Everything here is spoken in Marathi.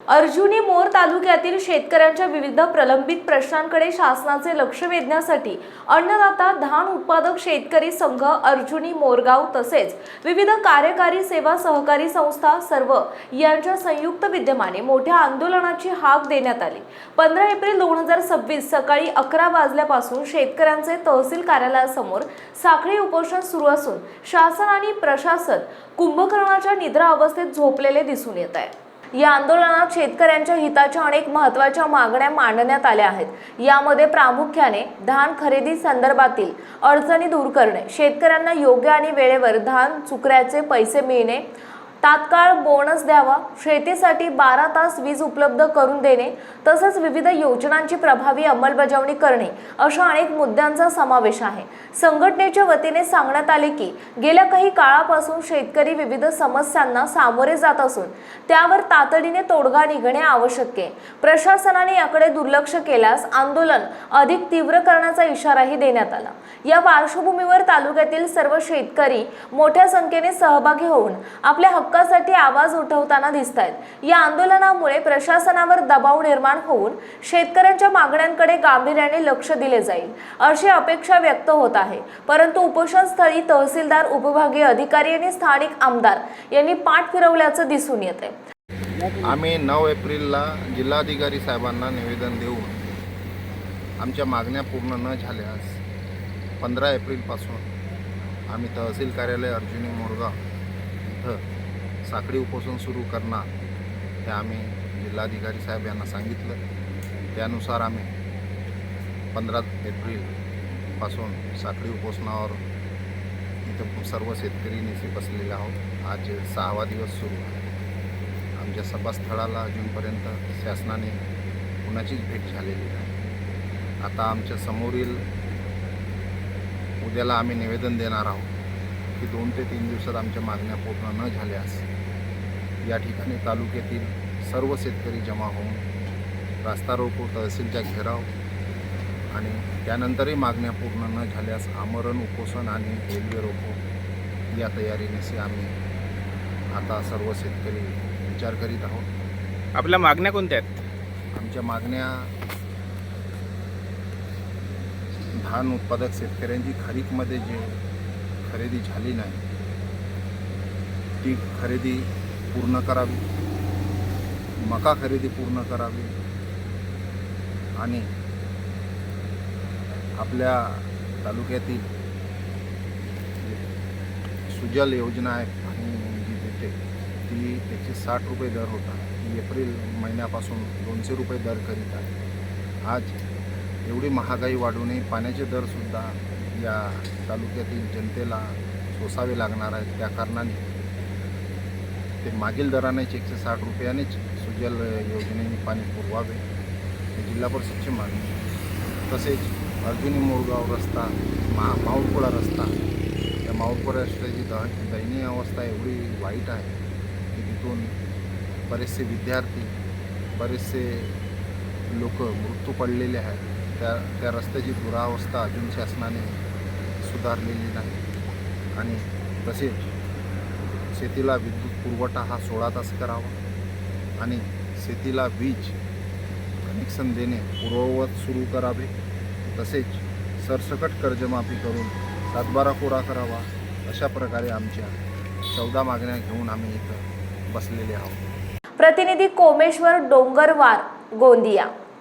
अर्जुनी मोर तालुक्यातील शेतकऱ्यांच्या विविध प्रलंबित प्रश्नांकडे शासनाचे लक्ष वेधण्यासाठी अन्नदाता धान उत्पादक शेतकरी संघ अर्जुनी मोरगाव तसेच विविध कार्यकारी सेवा सहकारी संस्था सर्व यांच्या संयुक्त विद्यमाने मोठ्या आंदोलनाची हाक देण्यात आली। 15 एप्रिल 2026 सकाळी 11 वाजल्यापासून शेतकऱ्यांचे तहसील कार्यालयासमोर साखळी उपोषण सुरू असून शासन आणि प्रशासन कुंभकर्णाच्या निद्रा अवस्थेत झोपलेले दिसून येत आहे। या आंदोलनात शेतकऱ्यांच्या हिताच्या अनेक महत्त्वाच्या मागण्या मांडण्यात आल्या आहेत। यामध्ये प्रामुख्याने धान खरेदी संदर्भातील अडचणी दूर करणे, शेतकऱ्यांना योग्य आणि वेळेवर धान चुकऱ्याचे पैसे मिळणे, तात्काळ बोनस द्यावा, शेतीसाठी 12 तास वीज उपलब्ध करून देणे तसेच विविध योजनांची प्रभावी अंमलबजावणी करणे अशा अनेक मुद्द्यांचा समावेश आहे। संघटनेच्या वतीने सांगण्यात आले की गेल्या काही काळापासून शेतकरी विविध समस्यांना सामोरे जात असून त्यावर तातडीने तोडगा निघणे आवश्यक आहे। प्रशासनाने याकडे दुर्लक्ष केल्यास आंदोलन अधिक तीव्र करण्याचा इशाराही देण्यात आला। या पार्श्वभूमीवर तालुक्यातील सर्व शेतकरी मोठ्या संख्येने सहभागी होऊन आपल्या हक्कासाठी आवाज उठवताना दिसतायत। या आंदोलनामुळे प्रशासनावर दबाव निर्माण होऊन शेतकऱ्यांच्या मागण्यांकडे गांभीर्याने लक्ष दिले जाईल अशी अपेक्षा व्यक्त होत आहे। परंतु उपोषणस्थळी तहसीलदार, उपविभागीय अधिकारी आणि स्थानिक आमदार यांनी पाठ फिरवल्याचं दिसून येते। आम्ही 9 एप्रिलला जिल्हाधिकारी साहेबांना निवेदन देऊन आमच्या मागण्या पूर्ण न झाल्यास 15 एप्रिलपासून आम्ही तहसील कार्यालय अर्जुनी मोरगाव इथं साखळी उपोषण सुरू करणार हे आम्ही जिल्हाधिकारी साहेब यांना सांगितलं। त्यानुसार आम्ही 15 एप्रिलपासून साखळी उपोषणावर इथं सर्व शेतकरी नेते बसलेले आहोत। आज 6वा दिवस सुरू आहे। आमच्या सभास्थळाला अजूनपर्यंत शासनाने कुणाचीच भेट झालेली नाही। आता आमच्या समोरील उद्याला आम्ही निवेदन देणार आहोत की 2 ते 3 दिवसात आमच्या मागण्या पूर्ण न झाल्यास या ठिकाणी तालुक्यातील सर्व शेतकरी जमा होऊन रास्ता रोको, तहसीलचा घेराव आणि त्यानंतरही मागण्या पूर्ण न झाल्यास आमरण उपोषण आणि रेल्वे रोको या तयारीने आम्ही आता सर्व शेतकरी विचार करीत आहोत। आपल्या मागण्या कोणत्या आहेत? आमच्या मागण्या धान उत्पादक शेतकऱ्यांची खरीपमध्ये जे खरेदी झाली नाही ती खरेदी पूर्ण करावी, मका खरेदी पूर्ण करावी आणि आपल्या तालुक्यातील सुजल योजना आहे पाणी जी देते ती 160 रुपये दर होता, ती एप्रिल महिन्यापासून 200 रुपये दर करीत आहे। आज एवढी महागाई वाढूनही पाण्याचे दरसुद्धा या तालुक्यातील जनतेला सोसावे लागणार आहेत। त्या कारणाने ते मागील दरानेच 160 रुपयानेच सुजल योजनेने पाणी पुरवावे ही जिल्हा परिषदची मागणी। तसेच अर्जुनी मोरगाव रस्ता, माऊरपुरा रस्ता, त्या माऊरपुरा रस्त्याची दयनीय अवस्था एवढी वाईट आहे की तिथून बरेचसे विद्यार्थी, बरेचसे लोक मृत्यू पडलेले आहेत। त्या रस्त्याची दुरावस्था अजून शासनाने सुधारलेली नाही आणि तसेच शेतीला विद्युत पुरवठा हा 16 तास करावा आणि शेतीला वीज कनेक्शन देणे पूर्ववत सुरू करावे। तसेच सरसकट कर्जमाफी करून 7/12 कोरा करावा। अशा प्रकारे आमच्या 14 मागण्या घेऊन आम्ही इथं बसलेले आहोत। प्रतिनिधी कोमेश्वर डोंगरवार, गोंदिया।